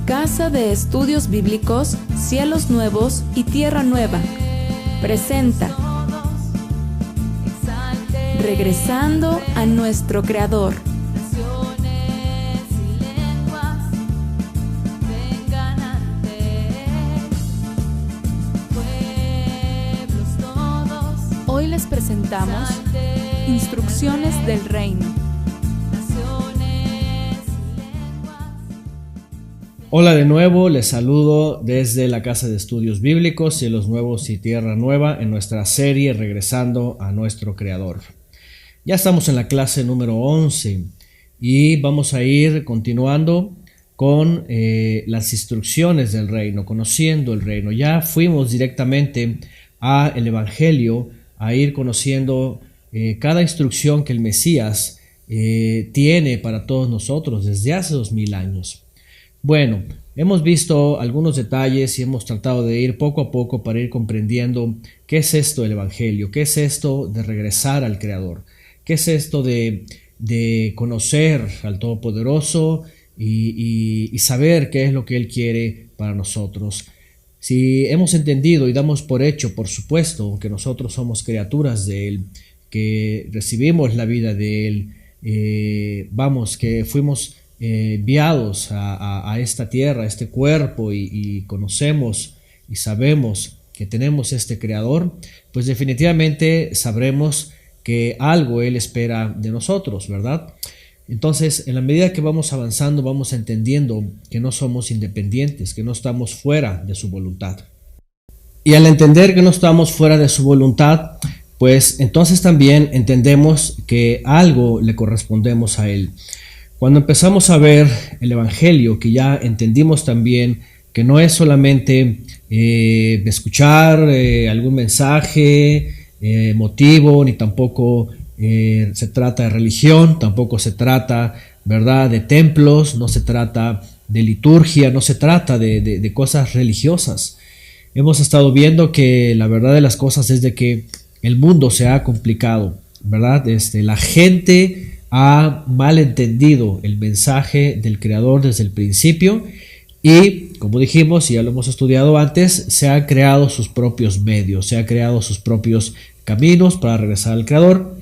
Casa de Estudios Bíblicos, Cielos Nuevos y Tierra Nueva presenta Regresando a nuestro Creador. Hoy les presentamos Instrucciones del Reino. Hola de nuevo, les saludo desde la Casa de Estudios Bíblicos, Cielos Nuevos y Tierra Nueva en nuestra serie Regresando a nuestro Creador. Ya estamos en la clase número 11 y vamos a ir continuando con las instrucciones del reino, conociendo el reino. Ya fuimos directamente al Evangelio, a ir conociendo cada instrucción que el Mesías tiene para todos nosotros desde hace 2000 años. Bueno, hemos visto algunos detalles y hemos tratado de ir poco a poco para ir comprendiendo qué es esto del Evangelio, qué es esto de regresar al Creador, qué es esto de conocer al Todopoderoso y saber qué es lo que Él quiere para nosotros. Si hemos entendido y damos por hecho, por supuesto, que nosotros somos criaturas de Él, que recibimos la vida de Él, que fuimos enviados a esta tierra, a este cuerpo y conocemos y sabemos que tenemos este Creador, pues definitivamente sabremos que algo Él espera de nosotros, ¿verdad? Entonces, en la medida que vamos avanzando, vamos entendiendo que no somos independientes, que no estamos fuera de su voluntad. Y al entender que no estamos fuera de su voluntad, pues entonces también entendemos que algo le correspondemos a Él. Cuando empezamos a ver el Evangelio, que ya entendimos también que no es solamente escuchar algún mensaje emotivo, ni tampoco se trata de religión, tampoco se trata, ¿verdad?, de templos, no se trata de liturgia, no se trata de cosas religiosas. Hemos estado viendo que la verdad de las cosas es de que el mundo se ha complicado, ¿verdad? La gente ha malentendido el mensaje del Creador desde el principio y, como dijimos y ya lo hemos estudiado antes, se han creado sus propios medios, se han creado sus propios caminos para regresar al Creador,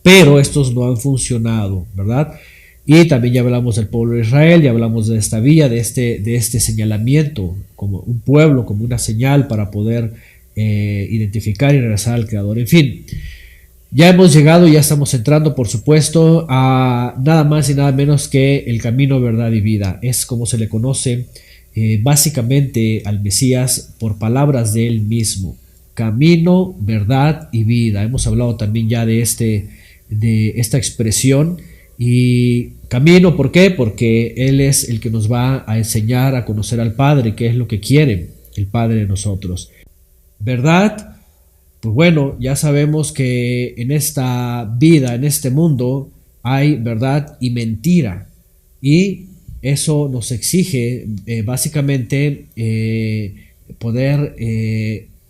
pero estos no han funcionado, ¿verdad? Y también ya hablamos del pueblo de Israel, ya hablamos de esta vía, de este señalamiento como un pueblo, como una señal para poder identificar y regresar al Creador. En fin, ya hemos llegado, ya estamos entrando, por supuesto, a nada más y nada menos que el camino, verdad y vida. Es como se le conoce básicamente al Mesías por palabras de él mismo. Camino, verdad y vida. Hemos hablado también ya de esta expresión. Y camino, ¿por qué? Porque Él es el que nos va a enseñar a conocer al Padre, que es lo que quiere el Padre de nosotros. ¿Verdad? Pues bueno, ya sabemos que en esta vida, en este mundo, hay verdad y mentira. Y eso nos exige básicamente poder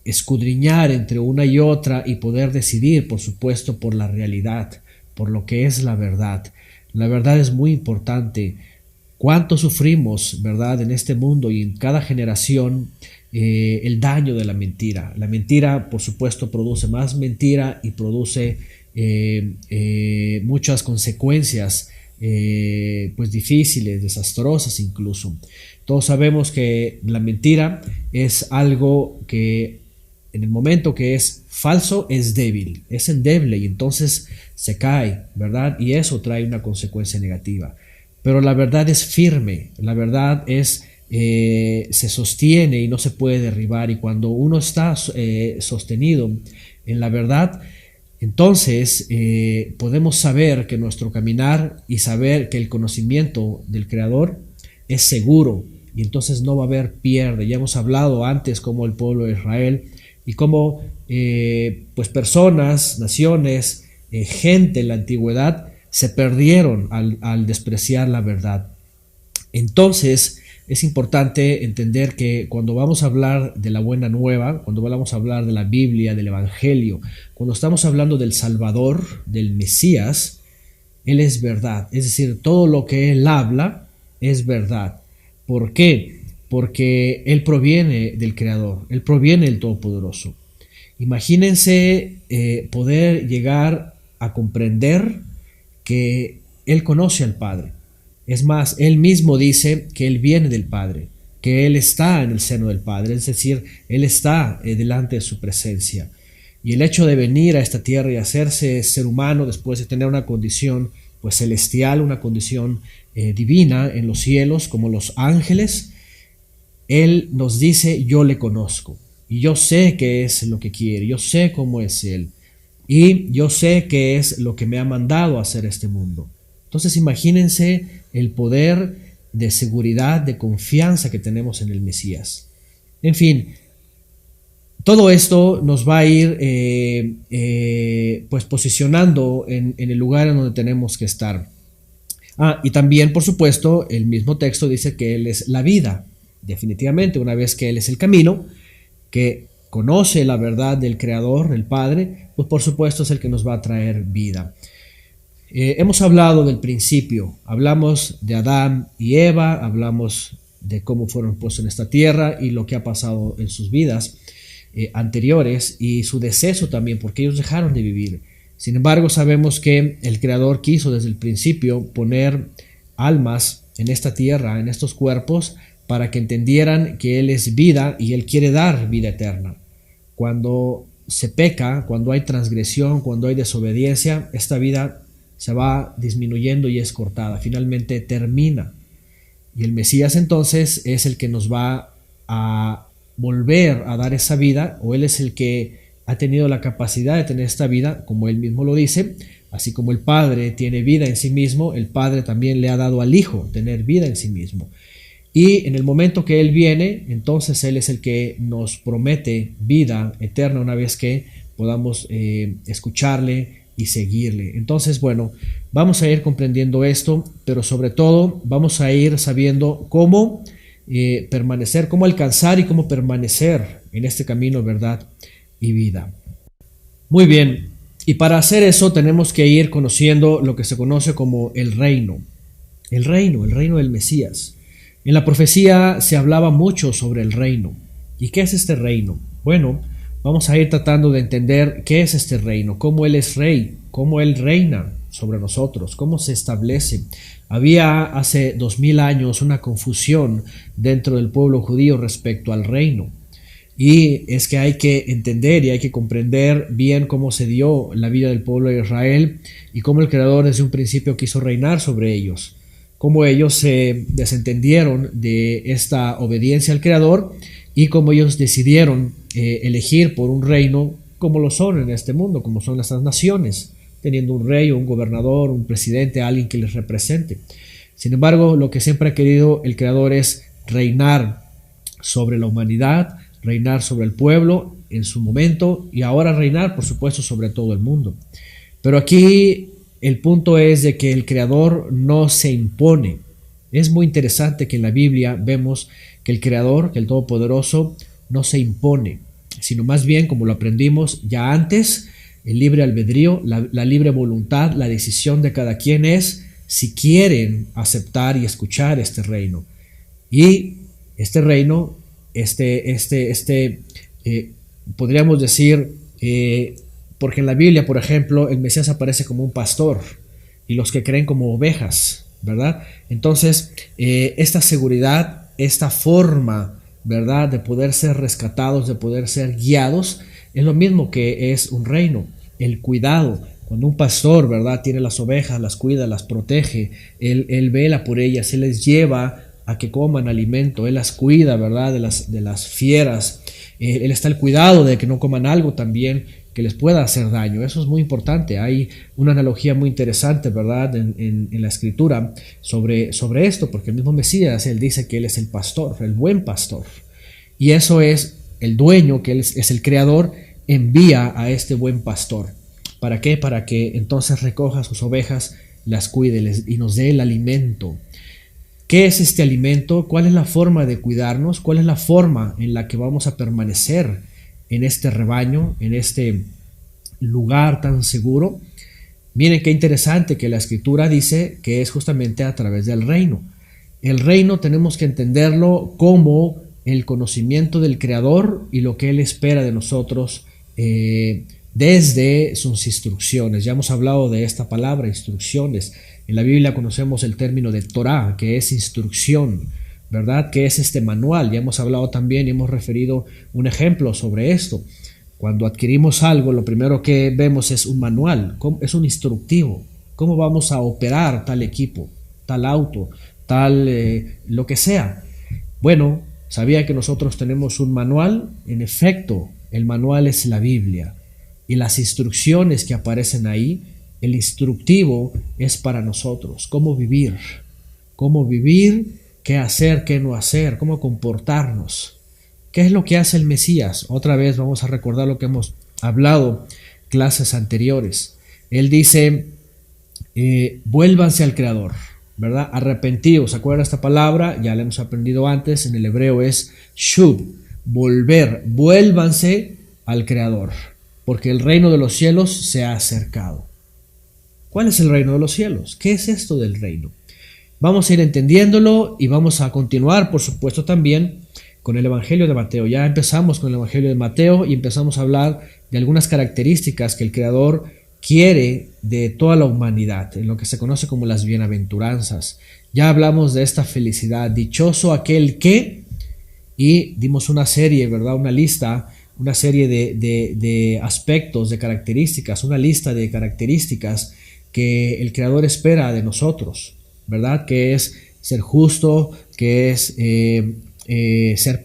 escudriñar entre una y otra y poder decidir, por supuesto, por la realidad, por lo que es la verdad. La verdad es muy importante. ¿Cuánto sufrimos, verdad, en este mundo y en cada generación el daño de la mentira? La mentira, por supuesto, produce más mentira y produce muchas consecuencias pues difíciles, desastrosas incluso. Todos sabemos que la mentira es algo que en el momento que es falso es débil, es endeble y entonces se cae, ¿verdad? Y eso trae una consecuencia negativa. Pero la verdad es firme, la verdad se sostiene y no se puede derribar. Y cuando uno está sostenido en la verdad, entonces podemos saber que nuestro caminar y saber que el conocimiento del Creador es seguro y entonces no va a haber pierde. Ya hemos hablado antes cómo el pueblo de Israel y cómo pues personas, naciones, gente en la antigüedad se perdieron al despreciar la verdad. Entonces es importante entender que cuando vamos a hablar de la buena nueva, cuando vamos a hablar de la Biblia, del Evangelio, cuando estamos hablando del Salvador, del Mesías, Él es verdad. Es decir, todo lo que Él habla es verdad. ¿Por qué? Porque Él proviene del Creador, Él proviene del Todopoderoso. Imagínense poder llegar a comprender que Él conoce al Padre. Es más, Él mismo dice que Él viene del Padre, que Él está en el seno del Padre, es decir, Él está delante de su presencia. Y el hecho de venir a esta tierra y hacerse ser humano después de tener una condición pues celestial, una condición divina en los cielos como los ángeles, Él nos dice: yo le conozco y yo sé qué es lo que quiere, yo sé cómo es Él y yo sé qué es lo que me ha mandado a hacer este mundo. Entonces imagínense el poder de seguridad, de confianza que tenemos en el Mesías. En fin, todo esto nos va a ir pues posicionando en el lugar en donde tenemos que estar. Y también, por supuesto, el mismo texto dice que Él es la vida. Definitivamente, una vez que Él es el camino, que conoce la verdad del Creador, el Padre, pues por supuesto es el que nos va a traer vida. Hemos hablado del principio, hablamos de Adán y Eva, hablamos de cómo fueron puestos en esta tierra y lo que ha pasado en sus vidas anteriores y su deceso también, porque ellos dejaron de vivir. Sin embargo, sabemos que el Creador quiso desde el principio poner almas en esta tierra, en estos cuerpos, para que entendieran que Él es vida y Él quiere dar vida eterna. Cuando se peca, cuando hay transgresión, cuando hay desobediencia, esta vida se va disminuyendo y es cortada, finalmente termina. Y el Mesías entonces es el que nos va a volver a dar esa vida, o Él es el que ha tenido la capacidad de tener esta vida, como Él mismo lo dice. Así como el Padre tiene vida en sí mismo, el Padre también le ha dado al Hijo tener vida en sí mismo. Y en el momento que Él viene, entonces Él es el que nos promete vida eterna una vez que podamos escucharle y seguirle. Entonces, bueno, vamos a ir comprendiendo esto, pero sobre todo vamos a ir sabiendo cómo permanecer, cómo alcanzar y cómo permanecer en este camino, verdad y vida. Muy bien, y para hacer eso tenemos que ir conociendo lo que se conoce como el reino del Mesías. En la profecía se hablaba mucho sobre el reino. ¿Y qué es este reino? Bueno, vamos a ir tratando de entender qué es este reino, cómo Él es rey, cómo Él reina sobre nosotros, cómo se establece. Había hace 2000 años una confusión dentro del pueblo judío respecto al reino. Y es que hay que entender y hay que comprender bien cómo se dio la vida del pueblo de Israel y cómo el Creador desde un principio quiso reinar sobre ellos. Cómo ellos se desentendieron de esta obediencia al Creador y cómo ellos decidieron elegir por un reino como lo son en este mundo, como son estas naciones, teniendo un rey o un gobernador, un presidente, alguien que les represente. Sin embargo, lo que siempre ha querido el Creador es reinar sobre la humanidad, reinar sobre el pueblo en su momento y ahora reinar, por supuesto, sobre todo el mundo. Pero aquí el punto es de que el Creador no se impone. Es muy interesante que en la Biblia vemos que el Creador, que el Todopoderoso, no se impone, sino más bien, como lo aprendimos ya antes, el libre albedrío, la libre voluntad, la decisión de cada quien es si quieren aceptar y escuchar este reino. Y este reino, podríamos decir, porque en la Biblia, por ejemplo, el Mesías aparece como un pastor y los que creen como ovejas, ¿verdad? Entonces, esta seguridad, esta forma, ¿verdad?, de poder ser rescatados, de poder ser guiados, es lo mismo que es un reino, el cuidado. Cuando un pastor, ¿verdad?, tiene las ovejas, las cuida, las protege, él vela por ellas, él les lleva a que coman alimento, él las cuida, ¿verdad?, de las fieras, él está al cuidado de que no coman algo también que les pueda hacer daño. Eso es muy importante. Hay una analogía muy interesante, ¿verdad?, en la escritura sobre esto, porque el mismo Mesías, él dice que él es el pastor, el buen pastor. Y eso es el dueño, que él es el creador, envía a este buen pastor. ¿Para qué? Para que entonces recoja sus ovejas, las cuide y nos dé el alimento. ¿Qué es este alimento? ¿Cuál es la forma de cuidarnos? ¿Cuál es la forma en la que vamos a permanecer en este rebaño, en este lugar tan seguro? Miren qué interesante que la escritura dice que es justamente a través del reino. El reino tenemos que entenderlo como el conocimiento del Creador y lo que Él espera de nosotros desde sus instrucciones. Ya hemos hablado de esta palabra, instrucciones. En la Biblia conocemos el término de Torah, que es instrucción, ¿verdad? Que es este manual. Ya hemos hablado también y hemos referido un ejemplo sobre esto. Cuando adquirimos algo, lo primero que vemos es un manual, es un instructivo. ¿Cómo vamos a operar tal equipo, tal auto, tal lo que sea? Bueno, ¿sabía que nosotros tenemos un manual? En efecto, el manual es la Biblia. Y las instrucciones que aparecen ahí, el instructivo es para nosotros. Cómo vivir, qué hacer, qué no hacer, cómo comportarnos. ¿Qué es lo que hace el Mesías? Otra vez vamos a recordar lo que hemos hablado clases anteriores. Él dice, vuélvanse al Creador, ¿verdad? Arrepentidos. ¿Se acuerdan esta palabra? Ya la hemos aprendido antes. En el hebreo es shub, volver. Vuélvanse al Creador, porque el reino de los cielos se ha acercado. ¿Cuál es el reino de los cielos? ¿Qué es esto del reino? Vamos a ir entendiéndolo y vamos a continuar, por supuesto, también con el Evangelio de Mateo. Ya empezamos con el Evangelio de Mateo y empezamos a hablar de algunas características que el Creador quiere de toda la humanidad, en lo que se conoce como las bienaventuranzas. Ya hablamos de esta felicidad, dichoso aquel que, y dimos una serie, ¿verdad? Una lista, una serie de aspectos, de características, una lista de características que el Creador espera de nosotros, ¿verdad? Que es ser justo, que es ser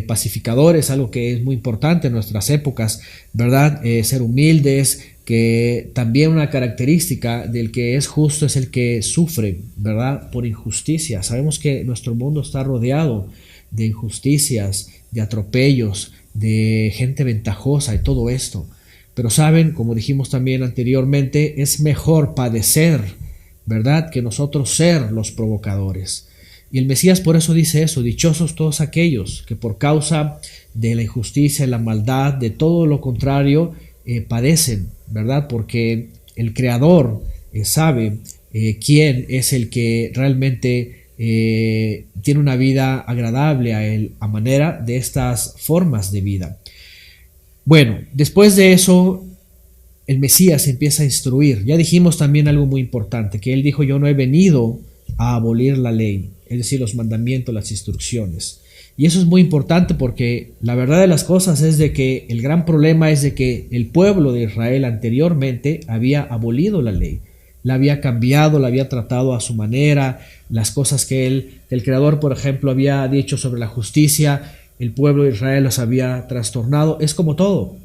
pacificadores, algo que es muy importante en nuestras épocas, ¿verdad? Ser humildes, que también una característica del que es justo es el que sufre, ¿verdad? Por injusticia. Sabemos que nuestro mundo está rodeado de injusticias, de atropellos, de gente ventajosa y todo esto. Pero saben, como dijimos también anteriormente, es mejor padecer, ¿verdad?, que nosotros ser los provocadores. Y el Mesías por eso dice eso: dichosos todos aquellos que por causa de la injusticia, la maldad, de todo lo contrario, padecen, ¿verdad? Porque el Creador sabe quién es el que realmente tiene una vida agradable a él, a manera de estas formas de vida. Bueno, después de eso, el Mesías empieza a instruir. Ya dijimos también algo muy importante, que él dijo: yo no he venido a abolir la ley, es decir, los mandamientos, las instrucciones. Y eso es muy importante porque la verdad de las cosas es de que el gran problema es de que el pueblo de Israel anteriormente había abolido la ley, la había cambiado, la había tratado a su manera, las cosas que el Creador, por ejemplo, había dicho sobre la justicia, el pueblo de Israel las había trastornado. Es como todo.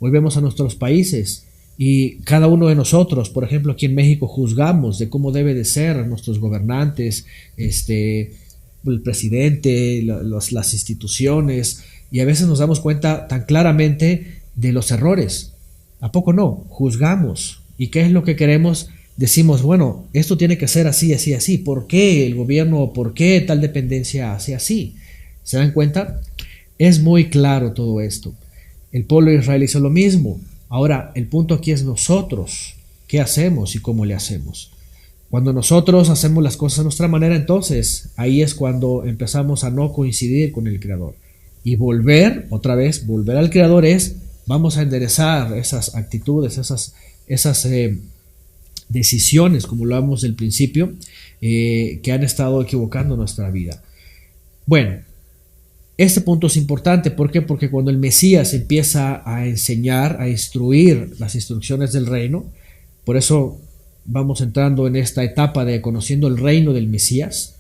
Volvemos a nuestros países y cada uno de nosotros, por ejemplo, aquí en México, juzgamos de cómo debe de ser nuestros gobernantes, el presidente, las instituciones, y a veces nos damos cuenta tan claramente de los errores. ¿A poco no? Juzgamos. ¿Y qué es lo que queremos? Decimos, bueno, esto tiene que ser así, así, así. ¿Por qué el gobierno, por qué tal dependencia hace así? ¿Se dan cuenta? Es muy claro todo esto. El pueblo de Israel hizo lo mismo. Ahora, el punto aquí es nosotros. ¿Qué hacemos y cómo le hacemos? Cuando nosotros hacemos las cosas a nuestra manera, entonces ahí es cuando empezamos a no coincidir con el Creador. Y volver, otra vez, volver al Creador es, vamos a enderezar esas actitudes, esas decisiones, como lo hablamos del principio, que han estado equivocando nuestra vida. Bueno, este punto es importante. ¿Por qué? Porque cuando el Mesías empieza a enseñar, a instruir las instrucciones del reino, por eso vamos entrando en esta etapa de conociendo el reino del Mesías,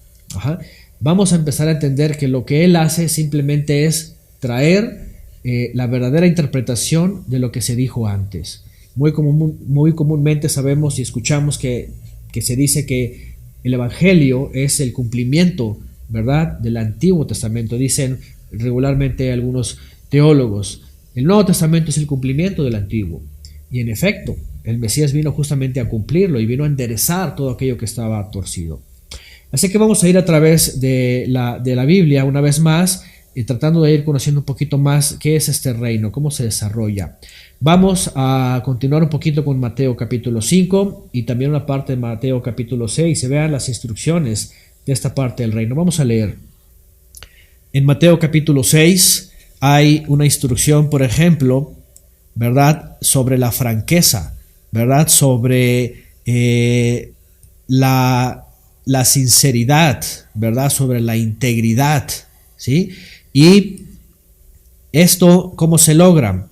vamos a empezar a entender que lo que él hace simplemente es traer la verdadera interpretación de lo que se dijo antes. Muy comúnmente sabemos y escuchamos que se dice que el Evangelio es el cumplimiento, ¿verdad?, del Antiguo Testamento. Dicen regularmente algunos teólogos, el Nuevo Testamento es el cumplimiento del Antiguo. Y en efecto, el Mesías vino justamente a cumplirlo y vino a enderezar todo aquello que estaba torcido. Así que vamos a ir a través de la Biblia una vez más, tratando de ir conociendo un poquito más qué es este reino, cómo se desarrolla. Vamos a continuar un poquito con Mateo capítulo 5 y también una parte de Mateo capítulo 6. Se vean las instrucciones de esta parte del reino. Vamos a leer. En Mateo capítulo 6 hay una instrucción, por ejemplo, ¿verdad?, sobre la franqueza, ¿verdad?, sobre la sinceridad, ¿verdad?, sobre la integridad, ¿sí? Y esto, ¿cómo se logra?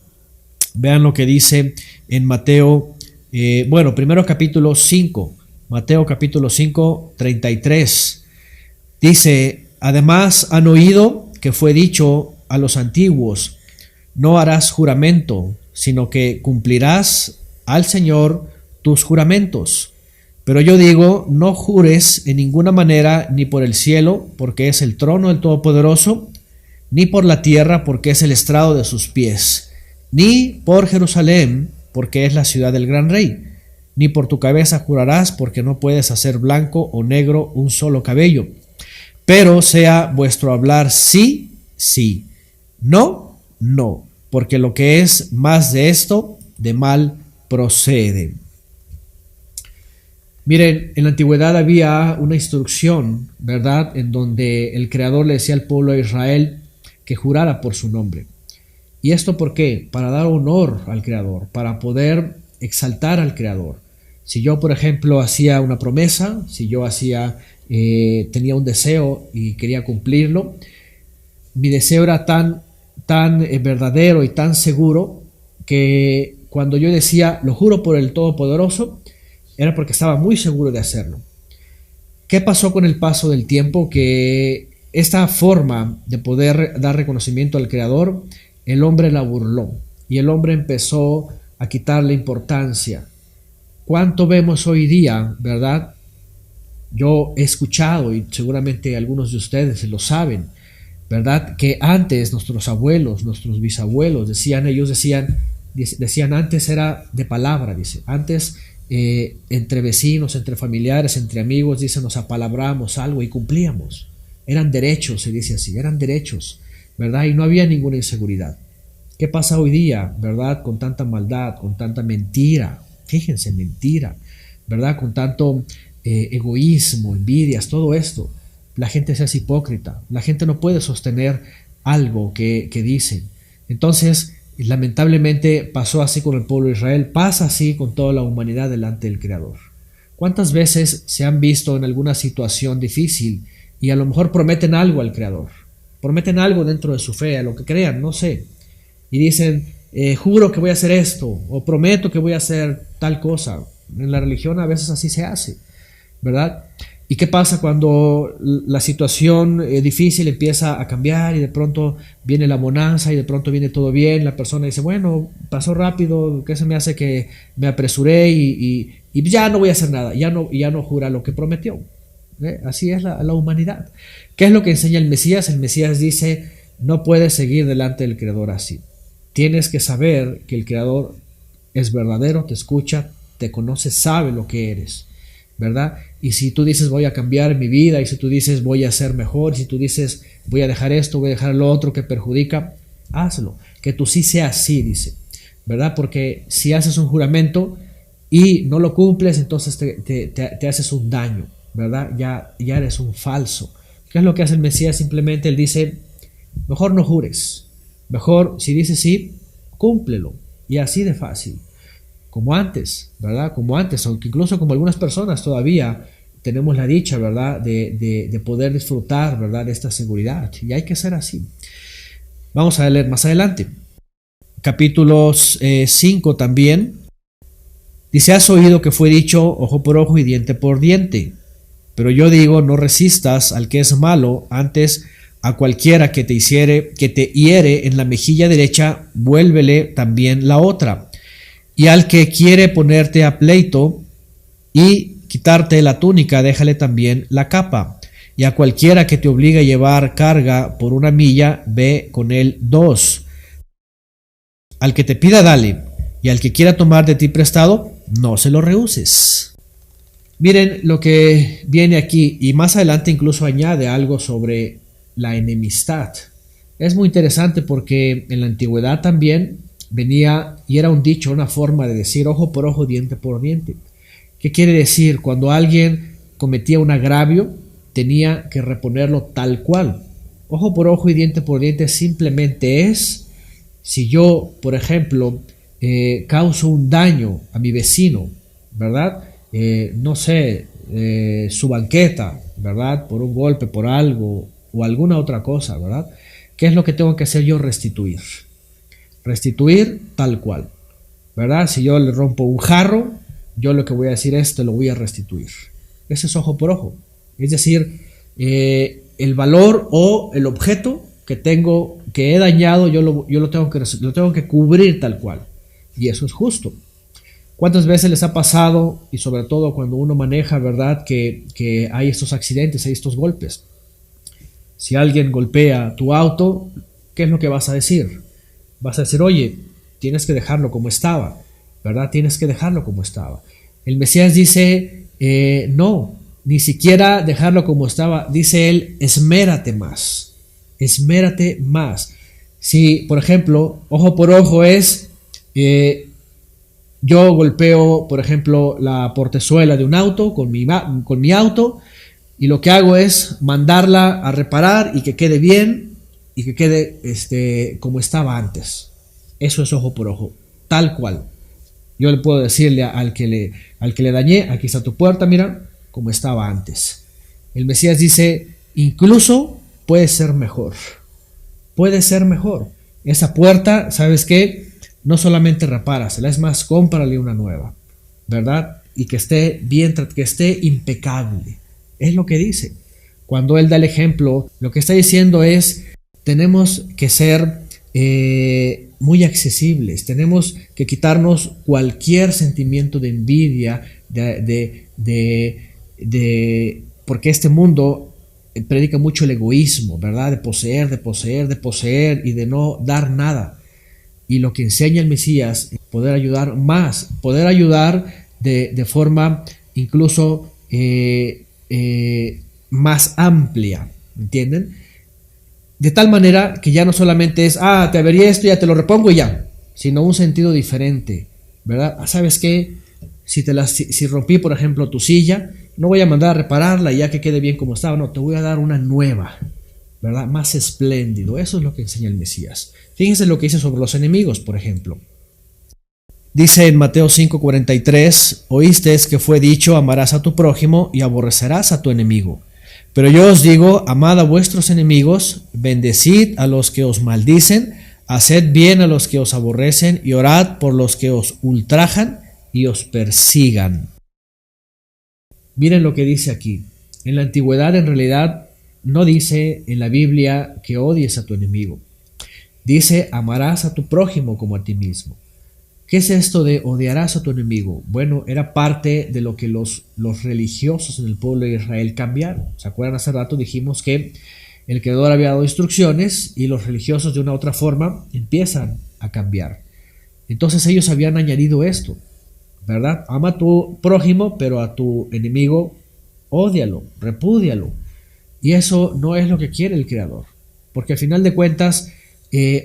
Vean lo que dice en Mateo, primero capítulo 5, Mateo capítulo 5, 33. Dice: además han oído que fue dicho a los antiguos, no harás juramento, sino que cumplirás al Señor tus juramentos. Pero yo digo, no jures en ninguna manera, ni por el cielo, porque es el trono del Todopoderoso, ni por la tierra, porque es el estrado de sus pies, ni por Jerusalén, porque es la ciudad del gran rey, ni por tu cabeza jurarás, porque no puedes hacer blanco o negro un solo cabello. Pero sea vuestro hablar sí, sí, no, no, porque lo que es más de esto, de mal procede. Miren, en la antigüedad había una instrucción, ¿verdad?, en donde el Creador le decía al pueblo de Israel que jurara por su nombre. ¿Y esto por qué? Para dar honor al Creador, para poder exaltar al Creador. Si yo, por ejemplo, hacía una promesa, si yo tenía un deseo y quería cumplirlo, mi deseo era tan verdadero y tan seguro que cuando yo decía, lo juro por el Todopoderoso, era porque estaba muy seguro de hacerlo. ¿Qué pasó con el paso del tiempo? Que esta forma de poder dar reconocimiento al Creador, el hombre la burló y el hombre empezó a quitarle importancia. ¿Cuánto vemos hoy día, verdad? Yo he escuchado, y seguramente algunos de ustedes lo saben, ¿verdad?, que antes nuestros abuelos, nuestros bisabuelos decían antes era de palabra, dice, antes entre vecinos, entre familiares, entre amigos, dice, nos apalabramos algo y cumplíamos. Eran derechos, se dice así, eran derechos, ¿verdad? Y no había ninguna inseguridad. ¿Qué pasa hoy día, verdad? Con tanta maldad, con tanta mentira, fíjense, mentira, ¿verdad? Con tanto egoísmo, envidias, todo esto. La gente se hace hipócrita, la gente no puede sostener algo que dicen. Entonces, lamentablemente pasó así con el pueblo de Israel, pasa así con toda la humanidad delante del Creador. ¿Cuántas veces se han visto en alguna situación difícil y a lo mejor prometen algo al Creador? Prometen algo dentro de su fe, a lo que crean, no sé. Y dicen, juro que voy a hacer esto, o prometo que voy a hacer tal cosa. En la religión a veces así se hace, ¿verdad? ¿Y qué pasa cuando la situación difícil empieza a cambiar y de pronto viene la bonanza y de pronto viene todo bien? La persona dice, bueno, pasó rápido, ¿qué se me hace que me apresuré y ya no voy a hacer nada? Ya no jura lo que prometió. Así es la humanidad. ¿Qué es lo que enseña el Mesías? El Mesías dice, no puedes seguir delante del Creador así. Tienes que saber que el Creador es verdadero, te escucha, te conoce, sabe lo que eres, ¿verdad? Y si tú dices voy a cambiar mi vida, y si tú dices voy a ser mejor, y si tú dices voy a dejar esto, voy a dejar lo otro que perjudica, hazlo, que tú sí seas así, dice, ¿verdad? Porque si haces un juramento y no lo cumples, entonces te haces un daño, ¿verdad? Ya eres un falso. ¿Qué es lo que hace el Mesías? Simplemente él dice, mejor no jures, mejor si dices sí, cúmplelo, y así de fácil. Como antes, ¿verdad? Como antes, aunque incluso como algunas personas todavía tenemos la dicha, ¿verdad? De poder disfrutar, ¿verdad? De esta seguridad. Y hay que ser así. Vamos a leer más adelante. Capítulos 5 también. Dice, has oído que fue dicho ojo por ojo y diente por diente. Pero yo digo, no resistas al que es malo, antes a cualquiera que te hiere en la mejilla derecha, vuélvele también la otra. Y al que quiere ponerte a pleito y quitarte la túnica, déjale también la capa. Y a cualquiera que te obligue a llevar carga por 1 milla, ve con él 2. Al que te pida, dale, y al que quiera tomar de ti prestado, no se lo rehuses. Miren lo que viene aquí, y más adelante incluso añade algo sobre la enemistad. Es muy interesante porque en la antigüedad también venía y era un dicho, una forma de decir ojo por ojo, diente por diente. ¿Qué quiere decir? Cuando alguien cometía un agravio, tenía que reponerlo tal cual. Ojo por ojo y diente por diente simplemente es si yo, por ejemplo, causo un daño a mi vecino, ¿verdad? No sé, su banqueta, ¿verdad? Por un golpe, por algo o alguna otra cosa, ¿verdad? ¿Qué es lo que tengo que hacer yo? Restituir. Restituir tal cual, ¿verdad? Si yo le rompo un jarro, yo lo que voy a decir es, te lo voy a restituir. Ese es ojo por ojo. Es decir, el valor o el objeto que he dañado, yo lo tengo que cubrir tal cual. Y eso es justo. ¿Cuántas veces les ha pasado, y sobre todo cuando uno maneja, ¿verdad?, que hay estos accidentes, hay estos golpes? Si alguien golpea tu auto, ¿qué es lo que vas a decir? Vas a decir, oye, tienes que dejarlo como estaba, ¿verdad? Tienes que dejarlo como estaba. El Mesías dice, no, ni siquiera dejarlo como estaba. Dice él, esmérate más, esmérate más. Si, por ejemplo, ojo por ojo es, yo golpeo, por ejemplo, la portezuela de un auto con mi auto, y lo que hago es mandarla a reparar y que quede bien y que quede como estaba antes. Eso es ojo por ojo, tal cual. Yo le puedo decirle al que le dañé, aquí está tu puerta, mira, como estaba antes. El Mesías dice, incluso puede ser mejor. Puede ser mejor. Esa puerta, ¿sabes qué? No solamente repárasela, es más, cómprale una nueva, ¿verdad? Y que esté bien, que esté impecable. Es lo que dice. Cuando él da el ejemplo, lo que está diciendo es, tenemos que ser muy accesibles, tenemos que quitarnos cualquier sentimiento de envidia, porque este mundo predica mucho el egoísmo, ¿verdad? De poseer y de no dar nada. Y lo que enseña el Mesías es poder ayudar más, poder ayudar de forma incluso más amplia, ¿entienden? De tal manera que ya no solamente es, te avería esto, ya te lo repongo y ya, sino un sentido diferente, ¿verdad? ¿Sabes qué? Si rompí, por ejemplo, tu silla, no voy a mandar a repararla ya que quede bien como estaba, no, te voy a dar una nueva, ¿verdad? Más espléndido. Eso es lo que enseña el Mesías. Fíjense lo que dice sobre los enemigos, por ejemplo. Dice en Mateo 5:43, oísteis que fue dicho, amarás a tu prójimo y aborrecerás a tu enemigo. Pero yo os digo, amad a vuestros enemigos, bendecid a los que os maldicen, haced bien a los que os aborrecen y orad por los que os ultrajan y os persigan. Miren lo que dice aquí. En la antigüedad, en realidad, no dice en la Biblia que odies a tu enemigo. Dice, amarás a tu prójimo como a ti mismo. ¿Qué es esto de odiarás a tu enemigo? Bueno, era parte de lo que los religiosos en el pueblo de Israel cambiaron. ¿Se acuerdan? Hace rato dijimos que el Creador había dado instrucciones y los religiosos de una u otra forma empiezan a cambiar. Entonces ellos habían añadido esto, ¿verdad? Ama a tu prójimo, pero a tu enemigo ódialo, repúdialo. Y eso no es lo que quiere el Creador, porque al final de cuentas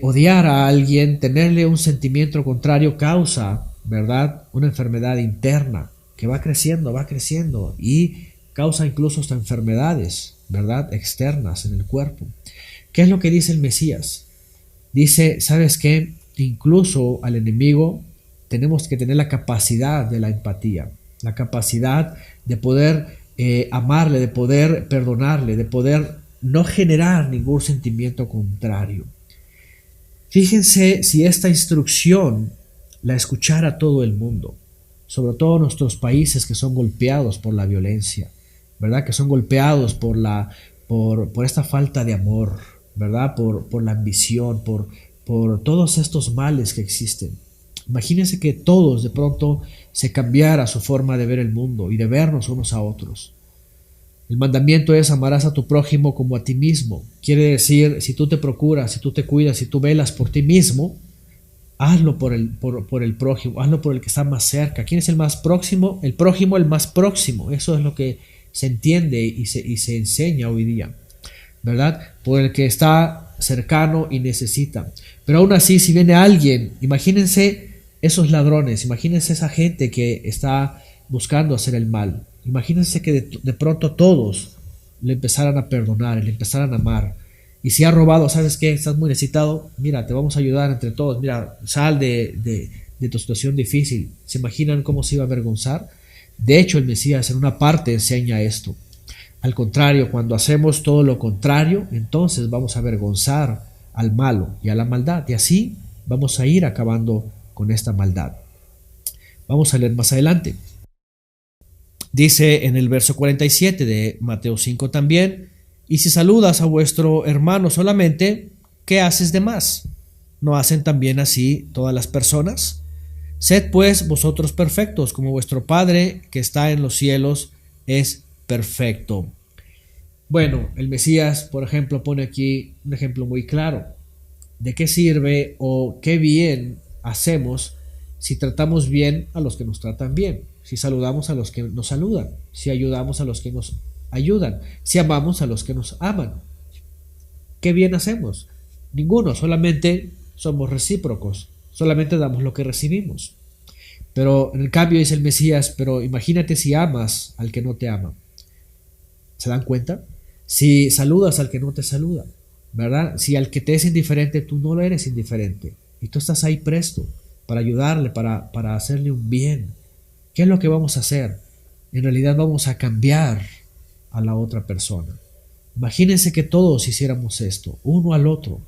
odiar a alguien, tenerle un sentimiento contrario causa, ¿verdad?, una enfermedad interna que va creciendo y causa incluso hasta enfermedades, ¿verdad?, externas en el cuerpo. ¿Qué es lo que dice el Mesías? Dice, ¿sabes qué? Incluso al enemigo tenemos que tener la capacidad de la empatía, la capacidad de poder amarle, de poder perdonarle, de poder no generar ningún sentimiento contrario. Fíjense si esta instrucción la escuchara todo el mundo, sobre todo nuestros países que son golpeados por la violencia, ¿verdad? Que son golpeados por esta falta de amor, ¿verdad? Por la ambición, por todos estos males que existen. Imagínense que todos de pronto se cambiara su forma de ver el mundo y de vernos unos a otros. El mandamiento es amarás a tu prójimo como a ti mismo. Quiere decir, si tú te procuras, si tú te cuidas, si tú velas por ti mismo, hazlo por el prójimo, hazlo por el que está más cerca. ¿Quién es el más próximo? El prójimo, el más próximo. Eso es lo que se entiende y se enseña hoy día, ¿verdad? Por el que está cercano y necesita. Pero aún así, si viene alguien, imagínense esos ladrones, imagínense esa gente que está buscando hacer el mal. Imagínense que de pronto todos le empezaran a perdonar, le empezaran a amar. Y si ha robado, ¿sabes qué? Estás muy necesitado, mira, te vamos a ayudar entre todos, mira, sal de tu situación difícil. ¿Se imaginan cómo se iba a avergonzar? De hecho, el Mesías en una parte enseña esto. Al contrario, cuando hacemos todo lo contrario, entonces vamos a avergonzar al malo y a la maldad, y así vamos a ir acabando con esta maldad. Vamos a leer más adelante. Dice en el verso 47 de Mateo 5 también: y si saludas a vuestro hermano solamente, ¿qué haces de más? ¿No hacen también así todas las personas? Sed pues vosotros perfectos, como vuestro Padre que está en los cielos es perfecto. Bueno, el Mesías, por ejemplo, pone aquí un ejemplo muy claro. ¿De qué sirve o qué bien hacemos si tratamos bien a los que nos tratan bien? Si saludamos a los que nos saludan, si ayudamos a los que nos ayudan, si amamos a los que nos aman. ¿Qué bien hacemos? Ninguno, solamente somos recíprocos, solamente damos lo que recibimos. Pero en el cambio dice el Mesías, pero imagínate si amas al que no te ama. ¿Se dan cuenta? Si saludas al que no te saluda, ¿verdad? Si al que te es indiferente, tú no lo eres indiferente. Y tú estás ahí presto para ayudarle, para hacerle un bien. ¿Qué es lo que vamos a hacer? En realidad vamos a cambiar a la otra persona. Imagínense que todos hiciéramos esto, uno al otro.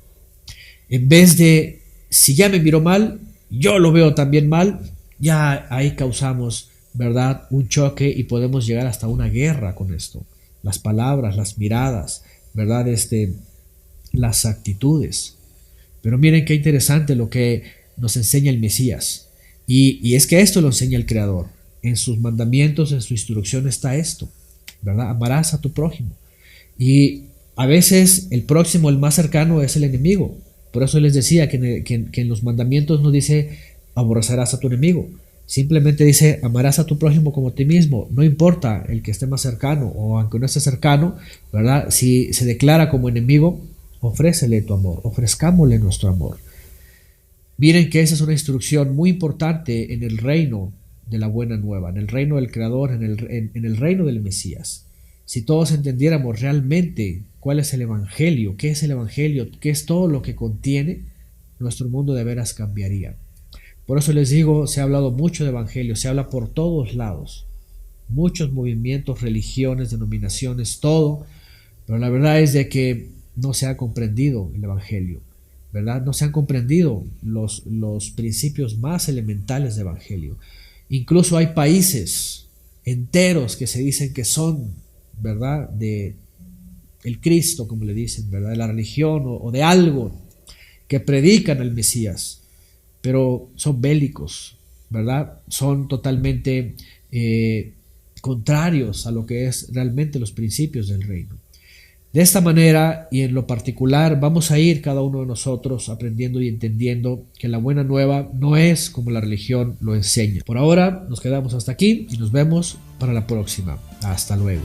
En vez de, si ya me miró mal, yo lo veo también mal, ya ahí causamos, ¿verdad?, un choque y podemos llegar hasta una guerra con esto. Las palabras, las miradas, ¿verdad?, las actitudes. Pero miren qué interesante lo que nos enseña el Mesías. Y es que esto lo enseña el Creador. En sus mandamientos, en su instrucción está esto, ¿verdad? Amarás a tu prójimo. Y a veces el próximo, el más cercano, es el enemigo. Por eso les decía que en los mandamientos no dice aborrecerás a tu enemigo. Simplemente dice amarás a tu prójimo como a ti mismo. No importa el que esté más cercano o aunque no esté cercano, ¿verdad? Si se declara como enemigo, ofrécele tu amor, ofrezcámosle nuestro amor. Miren que esa es una instrucción muy importante en el reino de la buena nueva, en el reino del Creador, en el reino del Mesías. Si todos entendiéramos realmente cuál es el Evangelio, qué es el Evangelio, qué es todo lo que contiene, nuestro mundo de veras cambiaría. Por eso les digo, se ha hablado mucho de Evangelio, se habla por todos lados, muchos movimientos, religiones, denominaciones, todo, pero la verdad es de que no se ha comprendido el Evangelio, ¿verdad? No se han comprendido los principios más elementales del Evangelio. Incluso hay países enteros que se dicen que son, ¿verdad?, de el Cristo, como le dicen, ¿verdad?, de la religión o de algo, que predican al Mesías, pero son bélicos, ¿verdad? Son totalmente contrarios a lo que es realmente los principios del reino. De esta manera y en lo particular vamos a ir cada uno de nosotros aprendiendo y entendiendo que la buena nueva no es como la religión lo enseña. Por ahora nos quedamos hasta aquí y nos vemos para la próxima. Hasta luego.